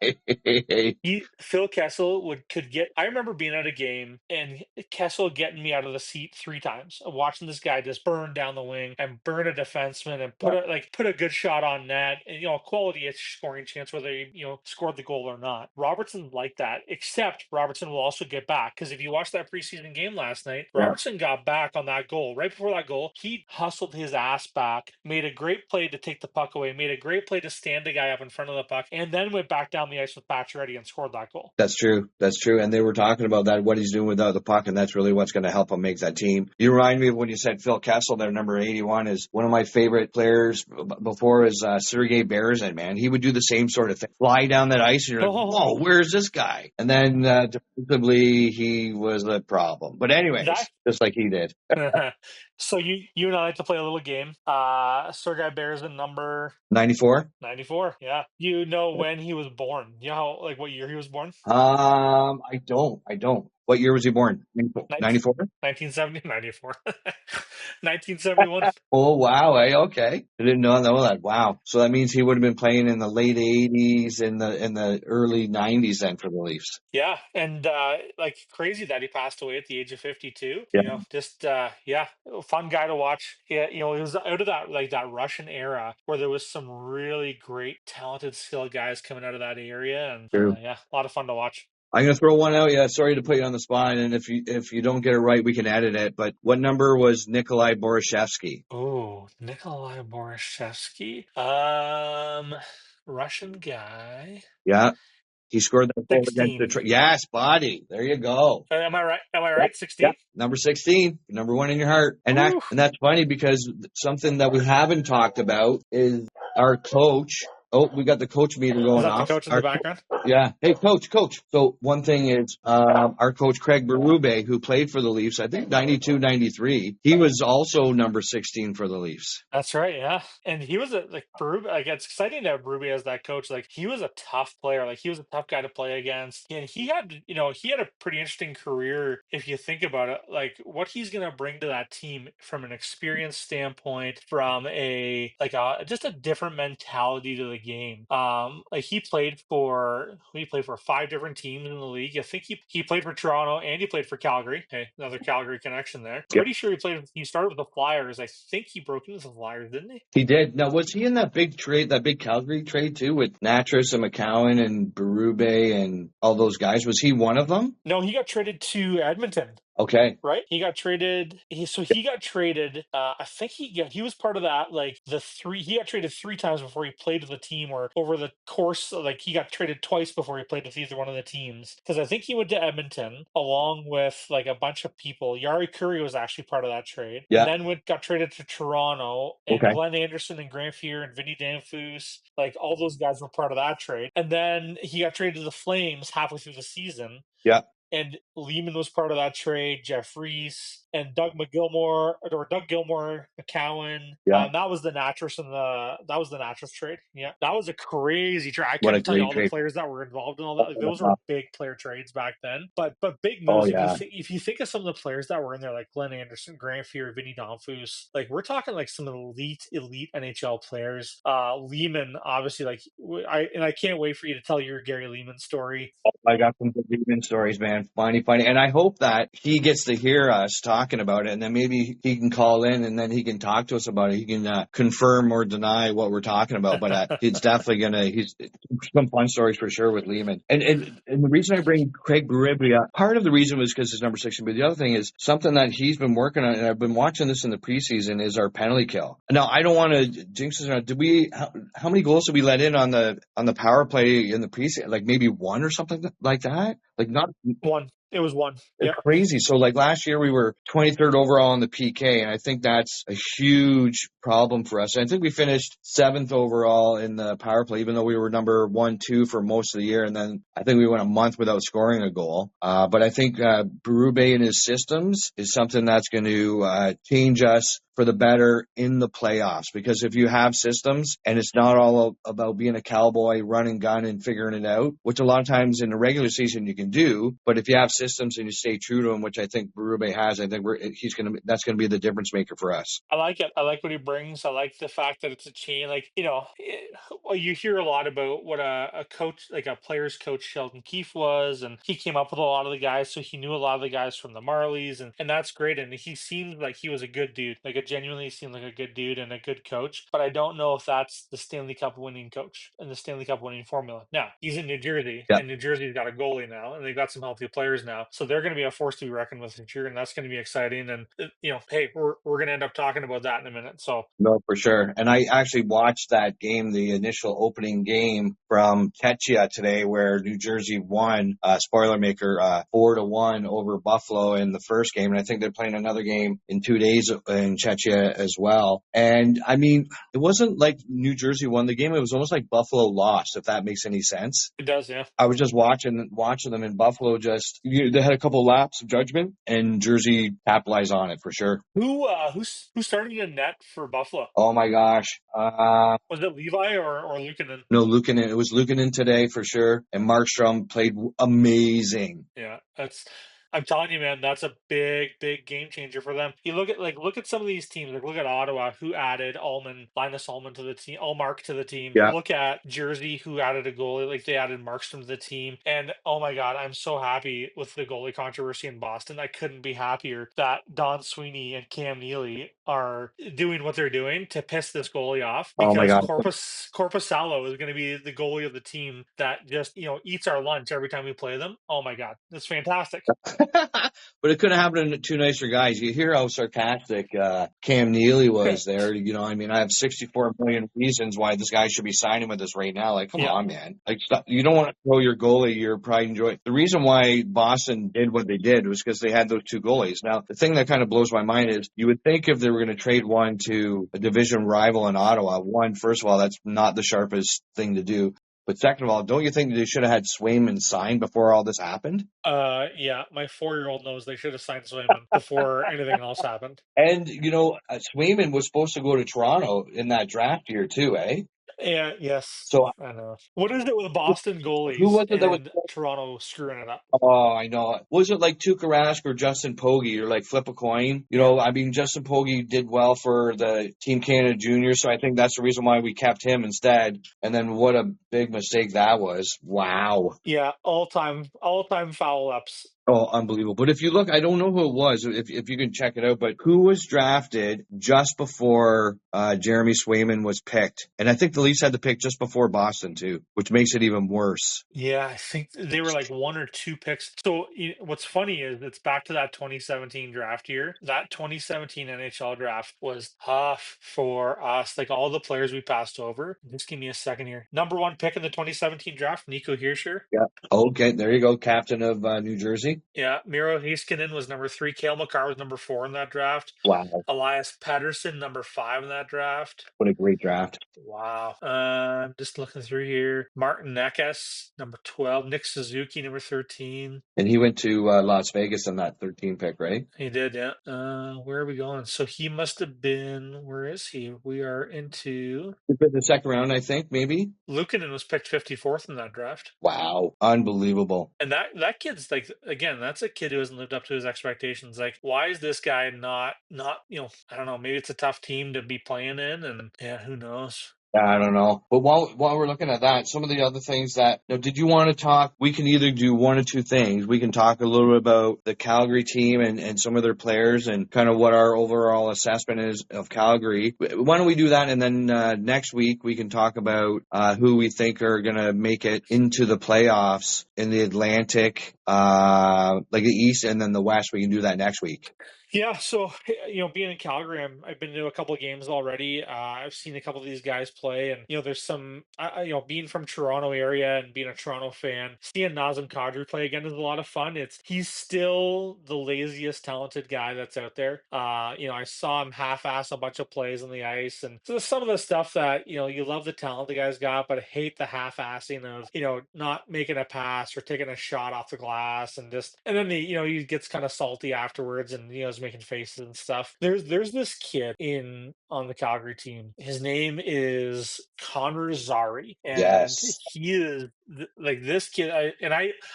Phil Kessel could get. I remember being at a game and Kessel getting me out of the seat 3 times, watching this guy just burn down the wing and burn a defenseman and put a good shot on net, and quality a scoring chance whether he scored the goal or not. Robertson's like that, except Robertson will also get back, because if you watched that preseason game last night, Yeah. Robertson got back on that goal. Right before that goal, he hustled his ass back, made a great play to take the puck away, made a great play to stand the guy up in front of the puck, and then went back down the ice with Pacioretty and scored that goal. That's true. That's true. And they were talking about that, what he's doing without the puck, and that's really what's going to help him make that team. You remind me of when you said Phil Kessel, their number 81, is one of my favorite players before is Sergei Berezin, man. He would do the same sort of thing. Fly down that ice, and you're like, whoa, where's this guy? And then defensively, he was a problem. But anyways, just like he did. So you and I like to play a little game. Sergei Berezin, number 94? 94, yeah. You know when he was born? You know what year he was born? I don't. What year was he born? 94? 1970, 94. 1971. Oh, wow. Okay. I didn't know that. Wow. So that means he would have been playing in the late 80s and the early 90s then for the Leafs. Yeah, and crazy that he passed away at the age of 52. Yeah. Fun guy to watch. Yeah, he was out of that Russian era where there was some really great, talented, skilled guys coming out of that area, and a lot of fun to watch. I'm going to throw one out. Yeah, sorry to put you on the spot, and if you don't get it right, we can edit it. But what number was Nikolai Borishevsky? Oh, Nikolai Borishevsky. Russian guy. Yeah, he scored that goal against 16. Detroit. Yes, body. There you go. Am I right? 16. Yeah. Number 16, number 1 in your heart, and that's funny because something that we haven't talked about is our coach. Oh, we got the coach meter going off. The coach in the background? Yeah. Hey, coach. So one thing is our coach, Craig Berube, who played for the Leafs, I think 92, 93, he was also number 16 for the Leafs. That's right, yeah. And he was Berube, it's exciting to have Berube as that coach. He was a tough player. He was a tough guy to play against. And he had a pretty interesting career if you think about it. What he's going to bring to that team from an experience standpoint, from just a different mentality to the game. He played for 5 different teams in the league. I think he played for Toronto and he played for Calgary. Okay, another Calgary connection there. Yep. Pretty sure he started with the Flyers. I think he broke into the Flyers, didn't he? He did. Now, was he in that big trade, that big Calgary trade too, with Natras and McCowan and Berube and all those guys? Was he one of them? No, he got traded to Edmonton. Okay. Right? He got traded. He got traded. I think he was part of that. He got traded 3 times before he played with the team, or over the course. He got traded twice before he played with either one of the teams. Because I think he went to Edmonton along with a bunch of people. Yari Curry was actually part of that trade. Yeah. And then got traded to Toronto, and Glenn Anderson and Grant Fuhr and Vinny Danfus, all those guys were part of that trade. And then he got traded to the Flames halfway through the season. Yeah. And Lehman was part of that trade, Jeff Reese, and Doug Gilmore, McCowan. Yeah. That was the Natras trade. Yeah. That was a crazy trade. I can't tell you all the players that were involved in all that. Those were big player trades back then. But big moves. If you think of some of the players that were in there, like Glenn Anderson, Grant Fuhr, Vinny Danfus, we're talking some elite NHL players. Lehman, obviously, I can't wait for you to tell your Gary Lehman story. I got some good Lehman stories, man. Funny. And I hope that he gets to hear us talking about it, and then maybe he can call in and then he can talk to us about it. He can confirm or deny what we're talking about, but he's definitely he's some fun stories for sure with Lehman. And the reason I bring Craig Berube up, part of the reason was because he's number 16, but the other thing is something that he's been working on, and I've been watching this in the preseason, is our penalty kill. Now, I don't want to jinx this. How many goals did we let in on the power play in the preseason? Maybe 1 or something like that? Not 1. It was one. It's Yeah. crazy. So like last year we were 23rd overall in the PK, and I think that's a huge problem for us. And I think we finished 7th overall in the power play, even though we were number 1, 2 for most of the year. And then I think we went a month without scoring a goal. But I think Berube and his systems is something that's going to change us for the better in the playoffs. Because if you have systems and it's not all about being a cowboy, running gun and figuring it out, which a lot of times in the regular season you can do, but if you have systems and you stay true to them, which I think Berube has, I think that's gonna be the difference maker for us. I like it. I like what he brings. I like the fact that it's a chain. Like, well, you hear a lot about what a coach, like a player's coach, Sheldon Keefe was, and he came up with a lot of the guys, so he knew a lot of the guys from the Marlies, and that's great. And he seemed like he was a good dude, like it genuinely seemed like a good dude and a good coach. But I don't know if that's the Stanley Cup winning coach and the Stanley Cup winning formula. Now he's in New Jersey, Yeah. and New Jersey's got a goalie now, and they've got some healthy players now, so they're going to be a force to be reckoned with this year, and that's going to be exciting. And hey, we're going to end up talking about that in a minute. So No, for sure. And I actually watched that game, the initial opening game from Czechia today, where New Jersey won, spoiler maker, 4-1 over Buffalo in the first game. And I think they're playing another game in 2 days in Czechia as well. And I mean, it wasn't like New Jersey won the game. It was almost like Buffalo lost, if that makes any sense. it does, yeah. I was just watching them in Buffalo. They had a couple laps of judgment, and Jersey capitalized on it for sure. Who started in net for Buffalo? Oh my gosh. Was it Levi or Lukanen? No, Lukanen. It was Lukanen today for sure, and Markstrom played amazing. Yeah, I'm telling you, man, that's a big game changer for them. You look at some of these teams, like look at Ottawa, who added Linus Ullman to the team, Allmark to the team. Yeah. Look at Jersey, who added a goalie, like they added Markstrom to the team. And oh my God, I'm so happy with the goalie controversy in Boston. I couldn't be happier that Don Sweeney and Cam Neely are doing what they're doing to piss this goalie off, Oh my because God. Corpusalo is going to be the goalie of the team that just eats our lunch every time we play them. Oh my God, that's fantastic. But it could have happened to two nicer guys. You hear how sarcastic Cam Neely was there. I mean, I have 64 million reasons why this guy should be signing with us right now. Like, come Yeah. on, man. Like, stop. You don't want to throw your goalie your pride and joy. The reason why Boston did what they did was because they had those two goalies. Now, the thing that kind of blows my mind is you would think if they were going to trade one to a division rival in Ottawa, first of all, that's not the sharpest thing to do. But second of all, don't you think they should have had Swayman signed before all this happened? Yeah, my 4-year-old knows they should have signed Swayman before anything else happened. And, Swayman was supposed to go to Toronto in that draft year too, eh? Yeah, yes, So I know. What is it with Boston who goalies was it that was, and Toronto screwing it up? oh, I know. Was it like Tuukka Rask or Justin Pogge or like flip a coin? I mean, Justin Pogge did well for the Team Canada Junior, so I think that's the reason why we kept him instead. And then what a big mistake that was. Wow. Yeah, all-time foul ups. Oh, unbelievable. But if you look, I don't know who it was, if you can check it out, but who was drafted just before Jeremy Swayman was picked? And I think the Leafs had the pick just before Boston, too, which makes it even worse. Yeah, I think they were like 1 or 2 picks. So what's funny is it's back to that 2017 draft year. That 2017 NHL draft was tough for us. Like all the players we passed over. Just give me a second here. Number 1 pick in the 2017 draft, Nico Hischier. Yeah. Okay, there you go, captain of New Jersey. Yeah, Miro Heiskanen was number 3. Cale Makar was number 4 in that draft. Wow, Elias Pettersson, number 5 in that draft. what a great draft. Wow. I'm just looking through here. Martin Necas, number 12. Nick Suzuki, number 13. And he went to Las Vegas on that 13 pick, right? He did, yeah. Where are we going? So he must have been, where is he? We are into... The second round, I think, maybe. Lukanen was picked 54th in that draft. Wow, unbelievable. And that kid's like, again, that's a kid who hasn't lived up to his expectations. Like, why is this guy not, I don't know, maybe it's a tough team to be playing in, and yeah, who knows? I don't know. But while we're looking at that, some of the other things did you want to talk? We can either do one or two things. We can talk a little bit about the Calgary team and some of their players and kind of what our overall assessment is of Calgary. Why don't we do that? And then next week we can talk about who we think are going to make it into the playoffs in the Atlantic, like the East, and then the West. We can do that next week. Yeah, so being in Calgary, I've been to a couple of games already. I've seen a couple of these guys play, and there's some. Being from Toronto area and being a Toronto fan, seeing Nazem Kadri play again is a lot of fun. He's still the laziest talented guy that's out there. I saw him half-ass a bunch of plays on the ice, and so some of the stuff that you love the talent the guy's got, but hate the half-assing of not making a pass or taking a shot off the glass, and then he gets kind of salty afterwards, and is making faces and stuff. There's this kid in on the Calgary team. His name is Connor Zari, and Yes. he is like this kid.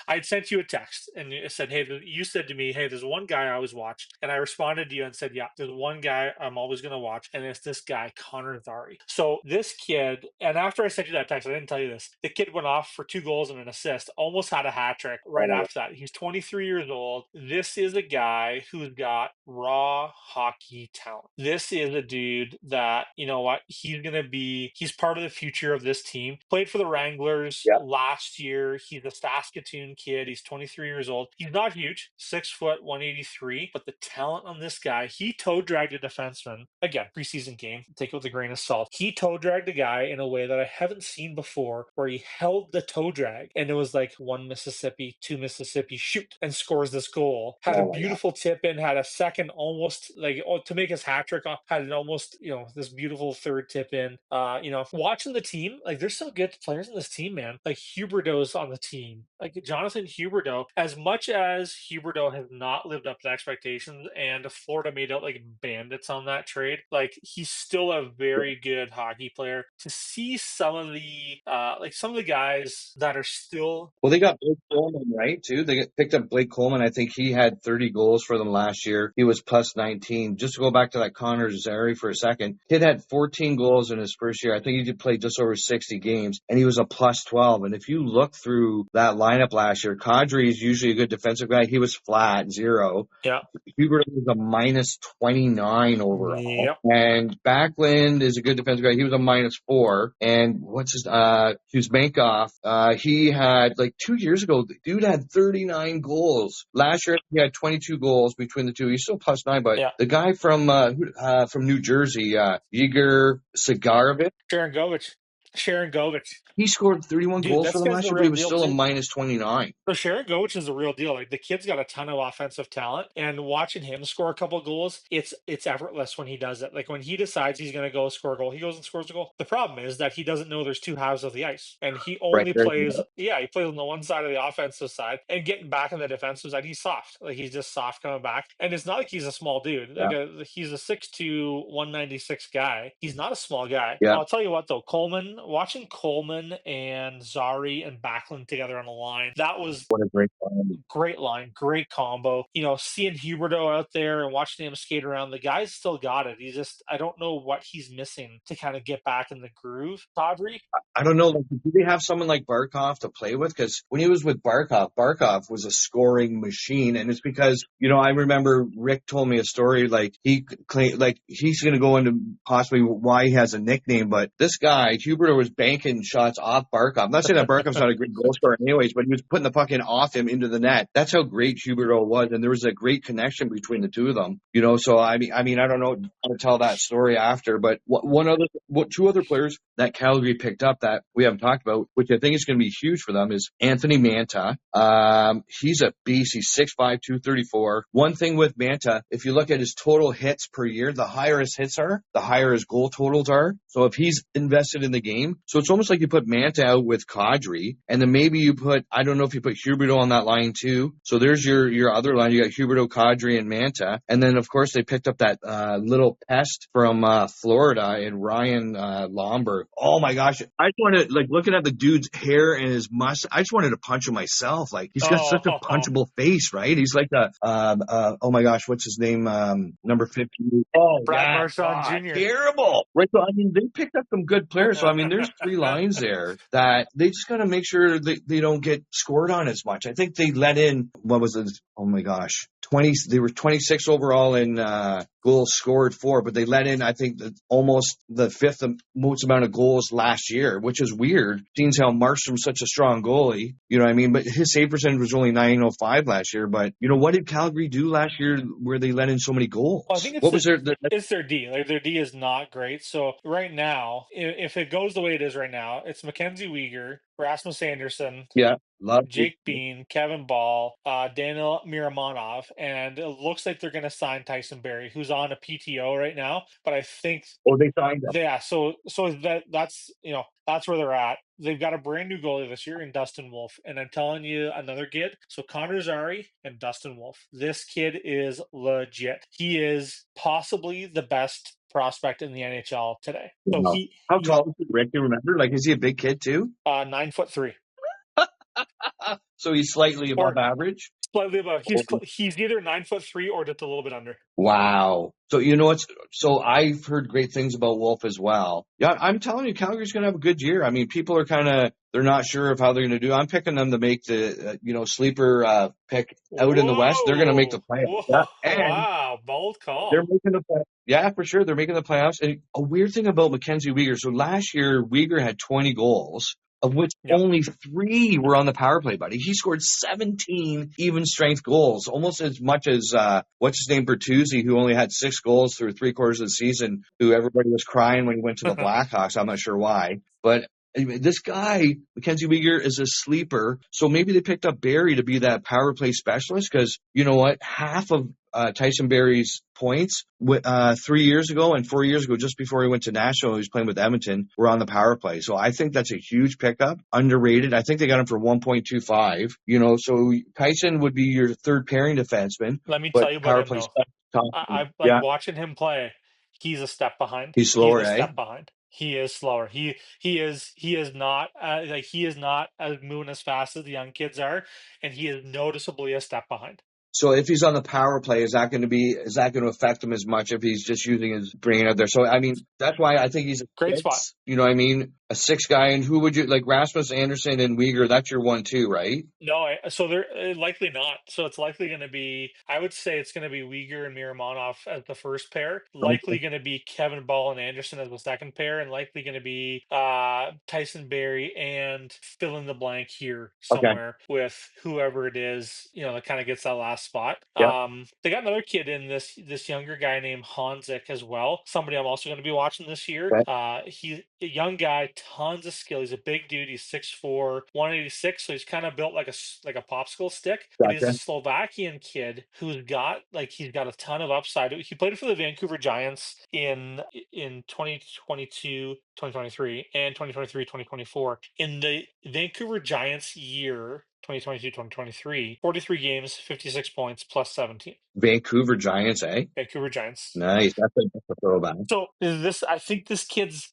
I'd sent you a text and it said, "Hey," you said to me, "Hey, there's one guy I always watch," and I responded to you and said, "Yeah, there's one guy I'm always gonna watch, and it's this guy Connor Zari." So this kid, and after I sent you that text, I didn't tell you this. The kid went off for 2 goals and an assist, almost had a hat trick right Oh, after that. He's 23 years old. This is a guy who's got raw hockey talent. This is a dude that, what, he's part of the future of this team. Played for the Wranglers yeah. last year. He's a Saskatoon kid. He's 23 years old. He's not huge, 6 foot, 183, but the talent on this guy, he toe dragged a defenseman. Again, preseason game, take it with a grain of salt. He toe dragged a guy in a way that I haven't seen before, where he held the toe drag and it was like one Mississippi, two Mississippi, shoot, and scores this goal. Had a Oh my God. beautiful tip in, had a second almost to make his hat trick, had an almost, this beautiful third tip in. Watching the team, like there's some good players in this team, man. Like Huberdeau's on the team. Like Jonathan Huberdeau, as much as Huberdeau has not lived up to expectations and Florida made out like bandits on that trade, like he's still a very good hockey player. To see some of the guys that are still. Well, they got Blake Coleman, right, too. Picked up Blake Coleman. I think he had 30 goals for them last year. He was plus 19. Just to go back to that Connor Zary for a second, kid had 14 goals in his first year. I think he did play just over 60 games, and he was a plus 12. And if you look through that lineup last year, Kadri is usually a good defensive guy. He was flat, 0. Yeah. Hubert was a minus 29 overall. Yep. And Backlund is a good defensive guy. He was a minus 4. And Kuzmenkov, he had, like 2 years ago, the dude had 39 goals. Last year, he had 22 goals between the two. He's still plus 9, but Yeah. the guy from New Jersey, Igor Sigarovich, Sharon Govich. he scored 31 Dude, goals for this them guy's last the year, but he real was deal still a too. minus 29. So Sharon Govich is the real deal. Like the kid's got a ton of offensive talent, and watching him score a couple goals, it's effortless when he does it. Like when he decides he's going to go score a goal, he goes and scores a goal. The problem is that he doesn't know there's two halves of the ice, and he Right only there. plays. Yeah, he plays on the one side of the offensive side, and getting back on the defensive side, he's soft. Like he's just soft coming back, and it's not like he's a small dude. Yeah. He's a 6'2", 196 guy. He's not a small guy. Yeah. I'll tell you what though, watching Coleman and Zari and Backlund together on the line, that was What a great time. great line, great combo. Seeing Huberto out there and watching him skate around, the guy's still got it. I don't know what he's missing to kind of get back in the groove. Kadri? I don't know. Like, do they have someone like Barkov to play with? Because when he was with Barkov was a scoring machine, and it's because I remember Rick told me a story. Like he claimed, like he's going to go into possibly why he has a nickname, but this guy Huberto was banking shots off Barkov. I'm not saying that Barkov's not a great goal scorer, anyways, but he was putting the puck in off him into the net. That's how great Huberto was, and there was a great connection between the two of them. So I mean, I don't know how to tell that story after, but two other players that Calgary picked up that we haven't talked about, which I think is going to be huge for them, is Anthony Manta. He's a beast. He's 6'5", 234. One thing with Manta, if you look at his total hits per year, the higher his hits are, the higher his goal totals are. So if he's invested in the game, so it's almost like you put Manta out with Kadri, and then maybe I don't know if you put Huberto on that line too. So there's your other line. You got Huberto, Kadri, and Manta. And then, of course, they picked up that little pest from Florida in Ryan Lomberg. Oh, my gosh. I just wanted, like, looking at the dude's hair and his mustache, I just wanted to punch him myself. Like, he's got such a punchable face, right? He's like oh, my gosh, what's his name? Number 50. Oh, Brad yeah. Marchand Jr. Terrible. Right, so, I mean, they picked up some good players. So, I mean, mean, there's three lines there that they just got to make sure they don't get scored on as much. I think they let in, what was it? Oh my gosh, 20. They were 26 overall in goals scored for, but they let in, I think, almost the fifth most amount of goals last year, which is weird, seeing how Markstrom's such a strong goalie. You know what I mean? But his save percentage was only 905 last year. But, what did Calgary do last year where they let in so many Well, I goals? think What was it's their D. Like their D is not great. So right now, if it goes the way it is right now, it's Mackenzie Weegar, Rasmus Anderson, yeah, love. Jake Bean, Kevin Ball, Daniel Miramonov, and it looks like they're going to sign Tyson Berry, who's on a PTO right now. But I think, Oh, they signed him. yeah, so that's where they're at. They've got a brand new goalie this year in Dustin Wolf, and I'm telling you another kid. So Connor Zary and Dustin Wolf. This kid is legit. He is possibly the best prospect in the NHL today. So Wow. How tall is he, Rick? Do you remember? Like, is he a big kid too? 9'3". So he's slightly above Or average? slightly above. He's either 9'3" or just a little bit under. Wow. So what's so I've heard great things about Wolf as well. Yeah, I'm telling you, Calgary's going to have a good year. I mean, people are they're not sure of how they're going to do. I'm picking them to make the sleeper pick out in the West. They're going to make the Whoa! playoffs. Yeah, Whoa! and Wow! Bold they're call. making the play. Yeah, for sure. They're making the playoffs. And a weird thing about Mackenzie Weegar. So last year, Weegar had 20 goals, of which Yep. only 3 were on the power play, buddy. He scored 17 even strength goals, almost as much as, what's his name, Bertuzzi, who only had 6 goals through 3/4 of the season, who everybody was crying when he went to the Blackhawks. I'm not sure why. But anyway, this guy, Mackenzie Weegar, is a sleeper. So maybe they picked up Barry to be that power play specialist because you know what? Half of Tyson Berry's points 3 years ago and 4 years ago, just before he went to Nashville, he was playing with Edmonton, were on the power play. So I think that's a huge pickup, underrated. I think they got him for 1.25. So Tyson would be your third pairing defenseman, Let me but tell you about power him play though. stuff. I like Yeah, watching him play. He's a step behind. he's He's slower, a eh? step behind. He is slower. He is not like he is not as moving as fast as the young kids are, and he is noticeably a step behind. So if he's on the power play, is that going to affect him as much if he's just using his brain out there? So I mean, that's why I think he's a Great spot. 6. You know what I mean? A 6 guy, and who would you like? Rasmus Anderson and Weegar. That's your 1-2, right? No, so they're likely not. So it's likely going to be. I would say it's going to be Uyghur and Miramonov as the first pair. Likely going to be Kevin Ball and Anderson as the second pair, and likely going to be Tyson Berry and fill in the blank here Okay. somewhere with whoever it is. That kind of gets that last spot. Yeah. They got another kid in this younger guy named Hanzik as well. Somebody I'm also going to be watching this year. Okay. He's a young guy, tons of skill. He's a big dude. He's 6'4", 186. So he's kind of built like a popsicle stick. But he's a Gotcha. Slovakian kid he's got a ton of upside. He played for the Vancouver Giants in 2022, 2023, and 2023, 2024. In the Vancouver Giants year 2022, 2023, 43 games, 56 points, plus 17. Vancouver Giants, eh? Vancouver Giants. Nice. That's a throwback. So I think this kid's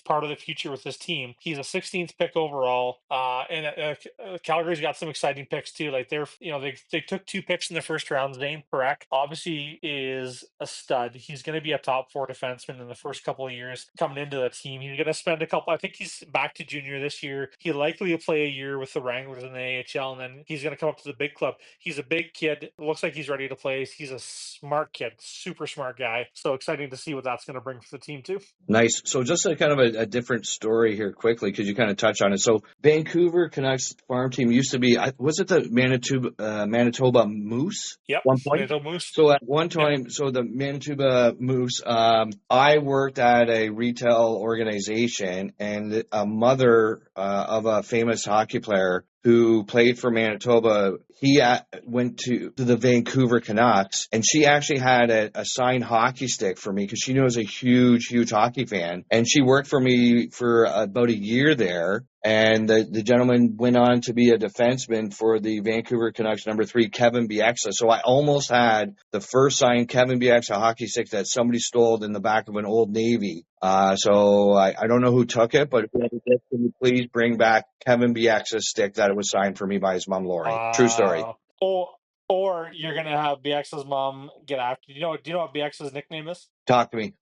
part of the future with this team. He's a 16th pick overall, and Calgary's got some exciting picks too. Like they took 2 picks in the first round. Zane Parekh obviously is a stud. He's going to be a top 4 defenseman in the first couple of years coming into the team. He's going to spend a couple. I think he's back to junior this year. He likely will play a year with the Wranglers in the AHL, and then he's going to come up to the big club. He's a big kid. Looks like he's ready to play. He's a smart kid, super smart guy. So exciting to see what that's going to bring for the team too. Nice. So just a kind of a different story here quickly because you kind of touch on it. So Vancouver Canucks farm team used to be, was it the Manitoba Moose? Yep, One point. Manitoba Moose. So at one Yep. time, so the Manitoba Moose, I worked at a retail organization, and a mother of a famous hockey player who played for Manitoba, he went to the Vancouver Canucks, and she actually had a signed hockey stick for me because she knows a huge, huge hockey fan. And she worked for me for about a year there. And the gentleman went on to be a defenseman for the Vancouver Canucks #3, Kevin Bieksa. So I almost had the first signed Kevin Bieksa hockey stick that somebody stole in the back of an Old Navy. So I don't know who took it, but if you ever get, can you please bring back Kevin Bieksa's stick that it was signed for me by his mom, Lori. True story. Or you're gonna have BX's mom get after you. Do you know what BX's nickname is? Talk to me.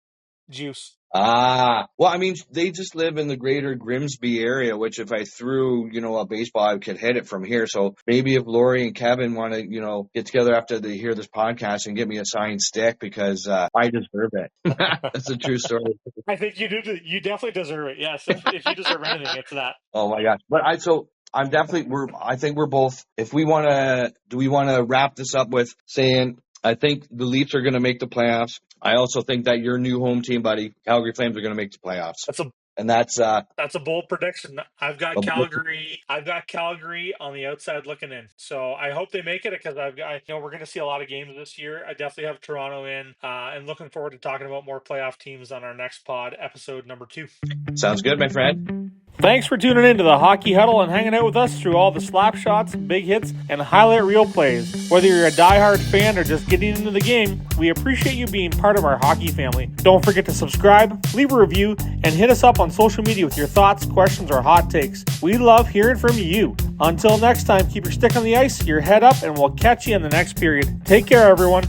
juice. Well, I mean, they just live in the greater Grimsby area, which if I threw, a baseball, I could hit it from here. So maybe if Lori and Kevin want to, get together after they hear this podcast and give me a signed stick because I deserve it. That's a true story. I think you do. You definitely deserve it. Yes, if you deserve anything, it's that. Oh my gosh. I think we're both, if we want to, do we want to wrap this up with saying, I think the Leafs are going to make the playoffs. I also think that your new home team, buddy, Calgary Flames, are going to make the playoffs. That's a bold prediction. I've got Calgary. I've got Calgary on the outside looking in. So I hope they make it because we're going to see a lot of games this year. I definitely have Toronto in, and looking forward to talking about more playoff teams on our next pod, episode number 2. Sounds good, my friend. Thanks for tuning in to the Hockey Huddle and hanging out with us through all the slap shots, big hits, and highlight reel plays. Whether you're a diehard fan or just getting into the game, we appreciate you being part of our hockey family. Don't forget to subscribe, leave a review, and hit us up on social media with your thoughts, questions, or hot takes. We love hearing from you. Until next time, keep your stick on the ice, your head up, and we'll catch you in the next period. Take care, everyone.